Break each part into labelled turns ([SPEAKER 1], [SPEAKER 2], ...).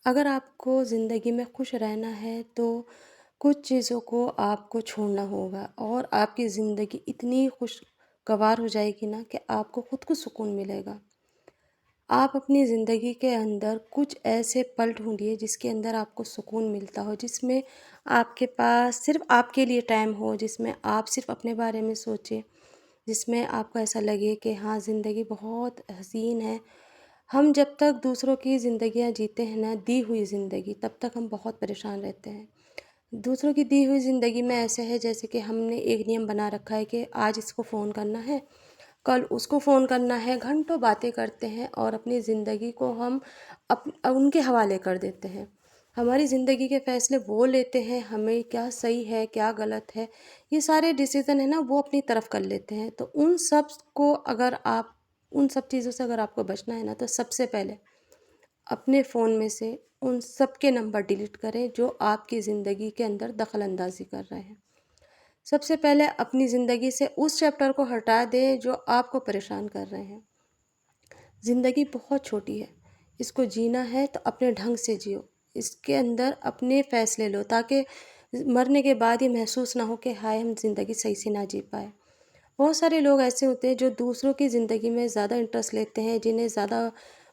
[SPEAKER 1] اگر آپ کو زندگی میں خوش رہنا ہے تو کچھ چیزوں کو آپ کو چھوڑنا ہوگا، اور آپ کی زندگی اتنی خوشگوار ہو جائے گی نا کہ آپ کو خود کو سکون ملے گا۔ آپ اپنی زندگی کے اندر کچھ ایسے پل ڈھونڈیے جس کے اندر آپ کو سکون ملتا ہو، جس میں آپ کے پاس صرف آپ کے لیے ٹائم ہو، جس میں آپ صرف اپنے بارے میں سوچیں، جس میں آپ کو ایسا لگے کہ ہاں زندگی بہت حسین ہے۔ ہم جب تک دوسروں کی زندگیاں جیتے ہیں نا، دی ہوئی زندگی، تب تک ہم بہت پریشان رہتے ہیں۔ دوسروں کی دی ہوئی زندگی میں ایسے ہے جیسے کہ ہم نے ایک نیم بنا رکھا ہے کہ آج اس کو فون کرنا ہے، کل اس کو فون کرنا ہے، گھنٹوں باتیں کرتے ہیں اور اپنی زندگی کو ہم ان کے حوالے کر دیتے ہیں۔ ہماری زندگی کے فیصلے وہ لیتے ہیں، ہمیں کیا صحیح ہے کیا غلط ہے، یہ سارے ڈیسیزن ہیں نا وہ اپنی طرف کر لیتے ہیں۔ تو ان سب چیزوں سے اگر آپ کو بچنا ہے نا، تو سب سے پہلے اپنے فون میں سے ان سب کے نمبر ڈیلیٹ کریں جو آپ کی زندگی کے اندر دخل اندازی کر رہے ہیں۔ سب سے پہلے اپنی زندگی سے اس چیپٹر کو ہٹا دیں جو آپ کو پریشان کر رہے ہیں۔ زندگی بہت چھوٹی ہے، اس کو جینا ہے تو اپنے ڈھنگ سے جیو، اس کے اندر اپنے فیصلے لو تاکہ مرنے کے بعد یہ محسوس نہ ہو کہ ہائے ہم زندگی صحیح سے نہ جی پائے۔ بہت سارے لوگ ایسے ہوتے ہیں جو دوسروں کی زندگی میں زیادہ انٹرسٹ لیتے ہیں، جنہیں زیادہ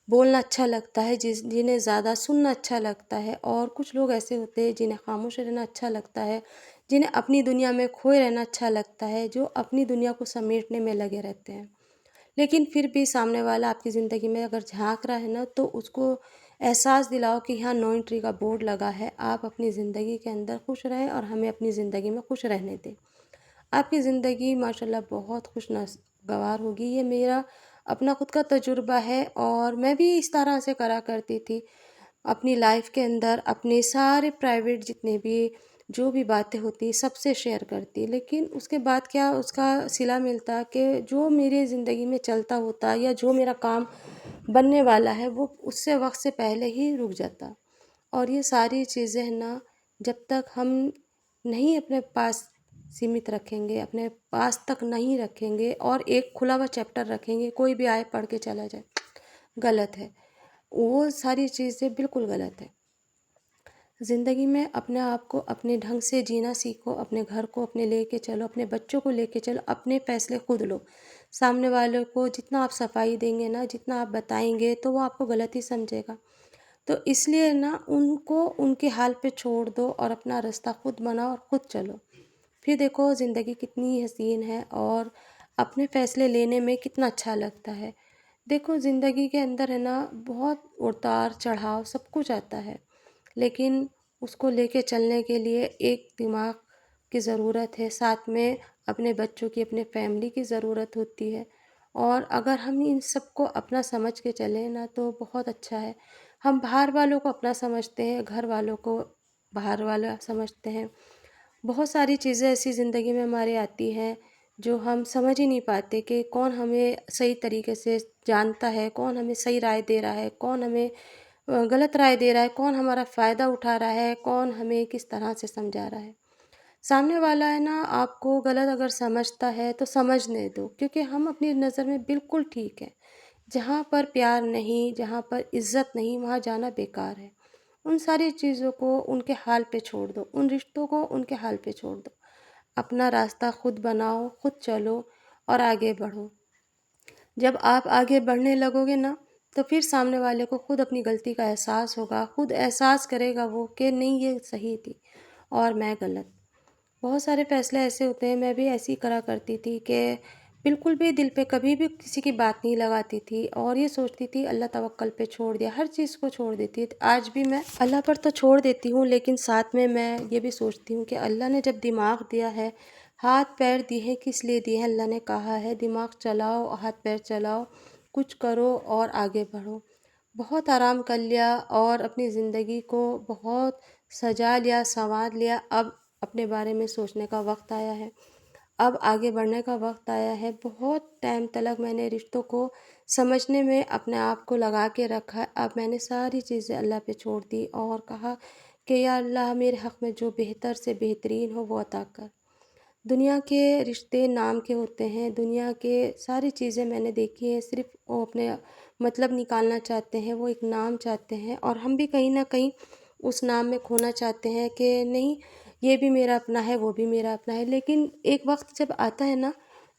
[SPEAKER 1] بولنا اچھا لگتا ہے، جنہیں زیادہ سننا اچھا لگتا ہے، اور کچھ لوگ ایسے ہوتے ہیں جنہیں خاموش رہنا اچھا لگتا ہے، جنہیں اپنی دنیا میں کھوئے رہنا اچھا لگتا ہے، جو اپنی دنیا کو سمیٹنے میں لگے رہتے ہیں۔ لیکن پھر بھی سامنے والا آپ کی زندگی میں اگر جھانک رہا ہے نا، تو اس کو احساس دلاؤ کہ یہاں نو انٹری کا بورڈ لگا ہے، آپ اپنی زندگی کے اندر خوش رہیں اور ہمیں اپنی زندگی میں خوش رہنے دیں۔ آپ کی زندگی ماشاءاللہ بہت خوشگوار ہوگی۔ یہ میرا اپنا خود کا تجربہ ہے، اور میں بھی اس طرح سے کرا کرتی تھی اپنی لائف کے اندر، اپنے سارے پرائیویٹ جتنے بھی جو بھی باتیں ہوتی سب سے شیئر کرتی، لیکن اس کے بعد کیا اس کا صلہ ملتا کہ جو میری زندگی میں چلتا ہوتا یا جو میرا کام بننے والا ہے وہ اس سے وقت سے پہلے ہی رک جاتا۔ اور یہ ساری چیزیں نا جب تک ہم نہیں اپنے پاس سیمت رکھیں گے، اپنے پاس تک نہیں رکھیں گے اور ایک کھلا ہوا چیپٹر رکھیں گے، کوئی بھی آئے پڑھ کے چلا جائے، غلط ہے، وہ ساری چیزیں بالکل غلط ہے۔ زندگی میں اپنے آپ کو اپنے ڈھنگ سے جینا سیکھو، اپنے گھر کو اپنے لے کے چلو، اپنے بچوں کو لے کے چلو، اپنے فیصلے خود لو۔ سامنے والوں کو جتنا آپ صفائی دیں گے نا، جتنا آپ بتائیں گے تو وہ آپ کو غلط ہی سمجھے گا۔ تو اس لیے نا ان کو ان کے حال پہ چھوڑ دو اور اپنا راستہ خود بناؤ اور خود چلو، پھر دیکھو زندگی کتنی حسین ہے اور اپنے فیصلے لینے میں کتنا اچھا لگتا ہے۔ دیکھو زندگی کے اندر ہے نا بہت اتار چڑھاؤ سب کچھ آتا ہے، لیکن اس کو لے کے چلنے کے لیے ایک دماغ کی ضرورت ہے، ساتھ میں اپنے بچوں کی، اپنے فیملی کی ضرورت ہوتی ہے۔ اور اگر ہم ان سب کو اپنا سمجھ کے چلیں نا تو بہت اچھا ہے۔ ہم باہر والوں کو اپنا سمجھتے ہیں، گھر والوں کو باہر والا سمجھتے ہیں۔ بہت ساری چیزیں ایسی زندگی میں ہمارے آتی ہیں جو ہم سمجھ ہی نہیں پاتے کہ کون ہمیں صحیح طریقے سے جانتا ہے، کون ہمیں صحیح رائے دے رہا ہے، کون ہمیں غلط رائے دے رہا ہے، کون ہمارا فائدہ اٹھا رہا ہے، کون ہمیں کس طرح سے سمجھا رہا ہے۔ سامنے والا ہے نا آپ کو غلط اگر سمجھتا ہے تو سمجھنے دو، کیونکہ ہم اپنی نظر میں بالکل ٹھیک ہیں۔ جہاں پر پیار نہیں، جہاں پر عزت نہیں، وہاں جانا بیکار ہے۔ ان ساری چیزوں کو ان کے حال پہ چھوڑ دو، ان رشتوں کو ان کے حال پہ چھوڑ دو، اپنا راستہ خود بناؤ، خود چلو اور آگے بڑھو۔ جب آپ آگے بڑھنے لگو گے نا تو پھر سامنے والے کو خود اپنی غلطی کا احساس ہوگا، خود احساس کرے گا وہ کہ نہیں یہ صحیح تھی اور میں غلط۔ بہت سارے فیصلے ایسے ہوتے ہیں، میں بھی ایسی کرا کرتی تھی کہ بالکل بھی دل پہ کبھی بھی کسی کی بات نہیں لگاتی تھی اور یہ سوچتی تھی اللہ توکل پہ چھوڑ دیا، ہر چیز کو چھوڑ دیتی تھی۔ آج بھی میں اللہ پر تو چھوڑ دیتی ہوں، لیکن ساتھ میں یہ بھی سوچتی ہوں کہ اللہ نے جب دماغ دیا ہے، ہاتھ پیر دیے ہیں، کس لیے دیے ہیں؟ اللہ نے کہا ہے دماغ چلاؤ، ہاتھ پیر چلاؤ، کچھ کرو اور آگے بڑھو۔ بہت آرام کر لیا اور اپنی زندگی کو بہت سجا لیا، سنوار لیا، اب اپنے بارے میں سوچنے کا وقت آیا ہے، اب آگے بڑھنے کا وقت آیا ہے۔ بہت ٹائم تلک میں نے رشتوں کو سمجھنے میں اپنے آپ کو لگا کے رکھا، اب میں نے ساری چیزیں اللہ پہ چھوڑ دی اور کہا کہ یا اللہ میرے حق میں جو بہتر سے بہترین ہو وہ عطا کر۔ دنیا کے رشتے نام کے ہوتے ہیں، دنیا کے ساری چیزیں میں نے دیکھی ہیں، صرف وہ اپنے مطلب نکالنا چاہتے ہیں، وہ ایک نام چاہتے ہیں، اور ہم بھی کہیں نہ کہیں اس نام میں کھونا چاہتے ہیں کہ نہیں یہ بھی میرا اپنا ہے، وہ بھی میرا اپنا ہے۔ لیکن ایک وقت جب آتا ہے نا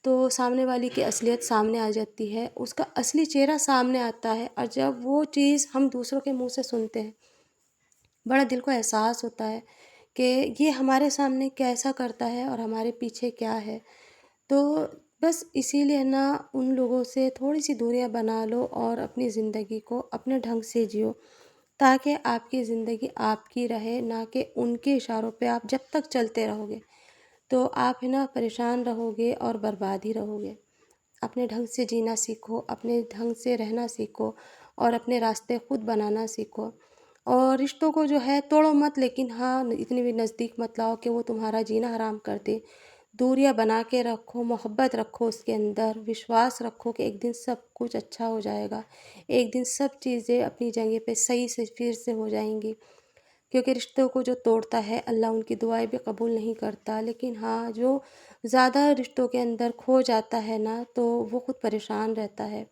[SPEAKER 1] تو سامنے والی کی اصلیت سامنے آ جاتی ہے، اس کا اصلی چہرہ سامنے آتا ہے، اور جب وہ چیز ہم دوسروں کے منہ سے سنتے ہیں بڑا دل کو احساس ہوتا ہے کہ یہ ہمارے سامنے کیسا کرتا ہے اور ہمارے پیچھے کیا ہے۔ تو بس اسی لیے نا ان لوگوں سے تھوڑی سی دوریاں بنا لو اور اپنی زندگی کو اپنے ڈھنگ سے جیو، تاکہ آپ کی زندگی آپ کی رہے، نہ کہ ان کے اشاروں پہ آپ جب تک چلتے رہو گے تو آپ ہے نا پریشان رہو گے اور برباد ہی رہو گے۔ اپنے ڈھنگ سے جینا سیکھو، اپنے ڈھنگ سے رہنا سیکھو، اور اپنے راستے خود بنانا سیکھو۔ اور رشتوں کو جو ہے توڑو مت، لیکن ہاں اتنی بھی نزدیک مت لاؤ کہ وہ تمہارا جینا حرام کر دے۔ دوریاں بنا کے رکھو، محبت رکھو اس کے اندر، وشواس رکھو کہ ایک دن سب کچھ اچھا ہو جائے گا، ایک دن سب چیزیں اپنی جگہ پہ صحیح سے پھر سے ہو جائیں گی۔ کیونکہ رشتوں کو جو توڑتا ہے اللہ ان کی دعائیں بھی قبول نہیں کرتا، لیکن ہاں جو زیادہ رشتوں کے اندر کھو جاتا ہے نا تو وہ خود پریشان رہتا ہے۔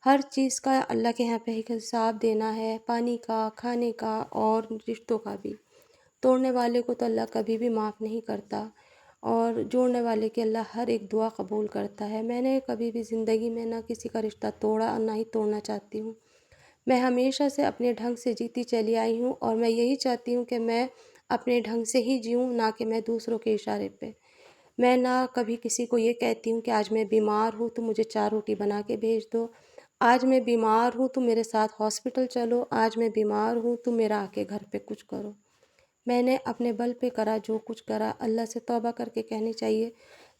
[SPEAKER 1] ہر چیز کا اللہ کے یہاں پہ ایک حساب دینا ہے، پانی کا، کھانے کا، اور رشتوں کا بھی۔ توڑنے والے کو تو اللہ کبھی بھی معاف نہیں کرتا، اور جوڑنے والے کی اللہ ہر ایک دعا قبول کرتا ہے۔ میں نے کبھی بھی زندگی میں نہ کسی کا رشتہ توڑا اور نہ ہی توڑنا چاہتی ہوں۔ میں ہمیشہ سے اپنے ڈھنگ سے جیتی چلی آئی ہوں، اور میں یہی چاہتی ہوں کہ میں اپنے ڈھنگ سے ہی جیوں، نہ کہ میں دوسروں کے اشارے پہ۔ میں نہ کبھی کسی کو یہ کہتی ہوں کہ آج میں بیمار ہوں تو مجھے 4 روٹی بنا کے بھیج دو، آج میں بیمار ہوں تو میرے ساتھ ہاسپٹل چلو، آج میں بیمار ہوں تو میرا آ کے گھر پہ کچھ کرو۔ میں نے اپنے بل پہ کرا جو کچھ کرا، اللہ سے توبہ کر کے کہنی چاہیے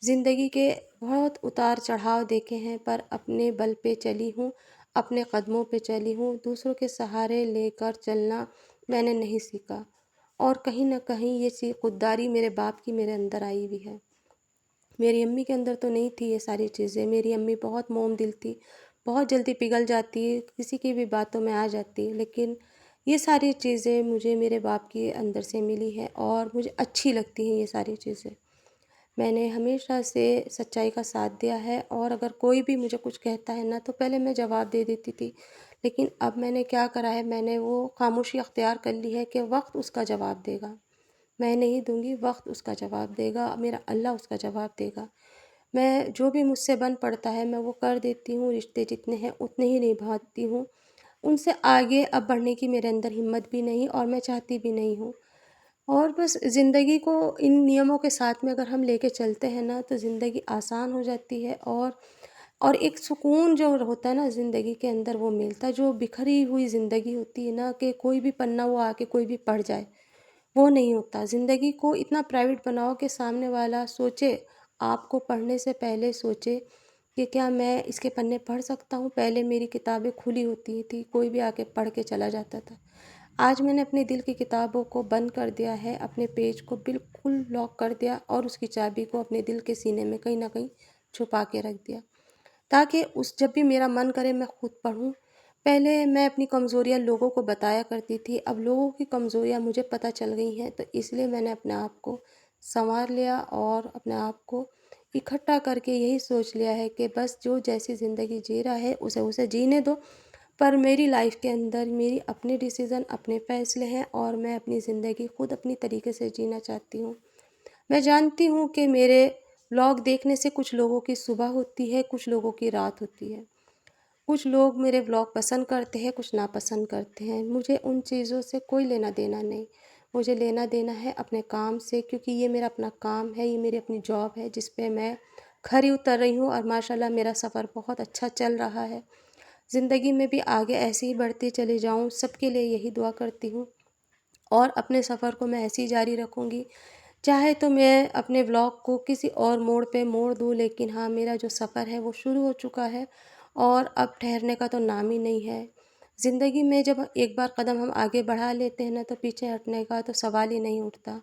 [SPEAKER 1] زندگی کے بہت اتار چڑھاؤ دیکھے ہیں، پر اپنے بل پہ چلی ہوں، اپنے قدموں پہ چلی ہوں، دوسروں کے سہارے لے کر چلنا میں نے نہیں سیکھا۔ اور کہیں نہ کہیں یہ خودداری میرے باپ کی میرے اندر آئی ہوئی ہے۔ میری امی کے اندر تو نہیں تھی یہ ساری چیزیں، میری امی بہت موم دل تھی، بہت جلدی پگھل جاتی، کسی کی بھی باتوں میں آ جاتی، لیکن یہ ساری چیزیں مجھے میرے باپ کے اندر سے ملی ہیں اور مجھے اچھی لگتی ہیں یہ ساری چیزیں۔ میں نے ہمیشہ سے سچائی کا ساتھ دیا ہے، اور اگر کوئی بھی مجھے کچھ کہتا ہے نا تو پہلے میں جواب دے دیتی تھی، لیکن اب میں نے کیا کرا ہے، میں نے وہ خاموشی اختیار کر لی ہے کہ وقت اس کا جواب دے گا۔ میں نہیں دوں گی، وقت اس کا جواب دے گا، میرا اللہ اس کا جواب دے گا۔ میں جو بھی مجھ سے بن پڑتا ہے میں وہ کر دیتی ہوں، رشتے جتنے ہیں اتنے ہی نبھاتی ہوں، ان سے آگے اب بڑھنے کی میرے اندر ہمت بھی نہیں اور میں چاہتی بھی نہیں ہوں۔ اور بس زندگی کو ان نیموں کے ساتھ میں اگر ہم لے کے چلتے ہیں نا تو زندگی آسان ہو جاتی ہے، اور ایک سکون جو ہوتا ہے نا زندگی کے اندر وہ ملتا ہے۔ جو بکھری ہوئی زندگی ہوتی ہے نا کہ کوئی بھی پنا وہ آ کے کوئی بھی پڑھ جائے، وہ نہیں ہوتا۔ زندگی کو اتنا پرائیویٹ بناؤ کہ سامنے والا سوچے، آپ کو پڑھنے سے پہلے سوچے کہ کیا میں اس کے پنے پڑھ سکتا ہوں۔ پہلے میری کتابیں کھلی ہوتی تھی، کوئی بھی آ کے پڑھ کے چلا جاتا تھا۔ آج میں نے اپنے دل کی کتابوں کو بند کر دیا ہے، اپنے پیج کو بالکل لاک کر دیا، اور اس کی چابی کو اپنے دل کے سینے میں کہیں نہ کہیں چھپا کے رکھ دیا، تاکہ جب بھی میرا من کرے میں خود پڑھوں۔ پہلے میں اپنی کمزوریاں لوگوں کو بتایا کرتی تھی، اب لوگوں کی کمزوریاں مجھے پتہ چل گئی ہیں، تو اس لیے میں نے اپنے آپ کو سنوار لیا اور اپنے آپ کو اکٹھا کر کے یہی سوچ لیا ہے کہ بس جو جیسی زندگی جی رہا ہے اسے جینے دو، پر میری لائف کے اندر میری اپنے ڈیسیزن، اپنے فیصلے ہیں، اور میں اپنی زندگی خود اپنی طریقے سے جینا چاہتی ہوں۔ میں جانتی ہوں کہ میرے ولاگ دیکھنے سے کچھ لوگوں کی صبح ہوتی ہے، کچھ لوگوں کی رات ہوتی ہے، کچھ لوگ میرے ولاگ پسند کرتے ہیں، کچھ ناپسند کرتے ہیں۔ مجھے ان چیزوں سے کوئی لینا دینا نہیں، مجھے لینا دینا ہے اپنے کام سے، کیونکہ یہ میرا اپنا کام ہے، یہ میری اپنی جاب ہے جس پہ میں کھری اتر رہی ہوں، اور ماشاءاللہ میرا سفر بہت اچھا چل رہا ہے۔ زندگی میں بھی آگے ایسے ہی بڑھتی چلی جاؤں، سب کے لیے یہی دعا کرتی ہوں، اور اپنے سفر کو میں ایسے ہی جاری رکھوں گی۔ چاہے تو میں اپنے ولاگ کو کسی اور موڑ پہ موڑ دوں، لیکن ہاں میرا جو سفر ہے وہ شروع ہو چکا ہے، اور اب ٹھہرنے کا تو نام ہی نہیں ہے۔ زندگی میں جب ایک بار قدم ہم آگے بڑھا لیتے ہیں نا تو پیچھے ہٹنے کا تو سوال ہی نہیں اٹھتا۔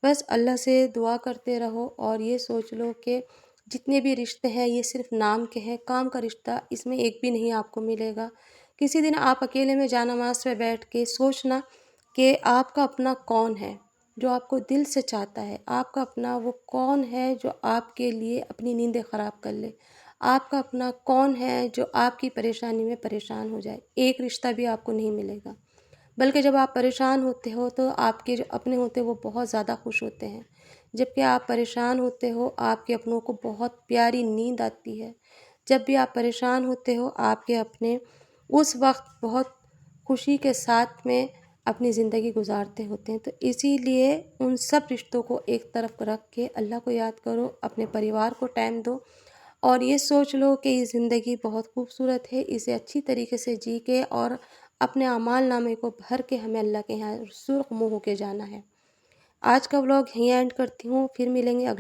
[SPEAKER 1] بس اللہ سے دعا کرتے رہو، اور یہ سوچ لو کہ جتنے بھی رشتے ہیں یہ صرف نام کے ہیں، کام کا رشتہ اس میں ایک بھی نہیں آپ کو ملے گا۔ کسی دن آپ اکیلے میں جانماز پہ بیٹھ کے سوچنا کہ آپ کا اپنا کون ہے جو آپ کو دل سے چاہتا ہے، آپ کا اپنا وہ کون ہے جو آپ کے لیے اپنی نیندیں خراب کر لے، آپ کا اپنا کون ہے جو آپ کی پریشانی میں پریشان ہو جائے؟ ایک رشتہ بھی آپ کو نہیں ملے گا، بلکہ جب آپ پریشان ہوتے ہو تو آپ کے جو اپنے ہوتے ہیں وہ بہت زیادہ خوش ہوتے ہیں، جبکہ آپ پریشان ہوتے ہو آپ کے اپنوں کو بہت پیاری نیند آتی ہے۔ جب بھی آپ پریشان ہوتے ہو آپ کے اپنے اس وقت بہت خوشی کے ساتھ میں اپنی زندگی گزارتے ہوتے ہیں، تو اسی لیے ان سب رشتوں کو ایک طرف رکھ کے اللہ کو یاد کرو، اپنے پریوار کو ٹائم دو، اور یہ سوچ لو کہ یہ زندگی بہت خوبصورت ہے، اسے اچھی طریقے سے جی کے اور اپنے اعمال نامے کو بھر کے ہمیں اللہ کے یہاں سرخ منہ ہو کے جانا ہے۔ آج کا ولاگ یہیں اینڈ کرتی ہوں، پھر ملیں گے اگلے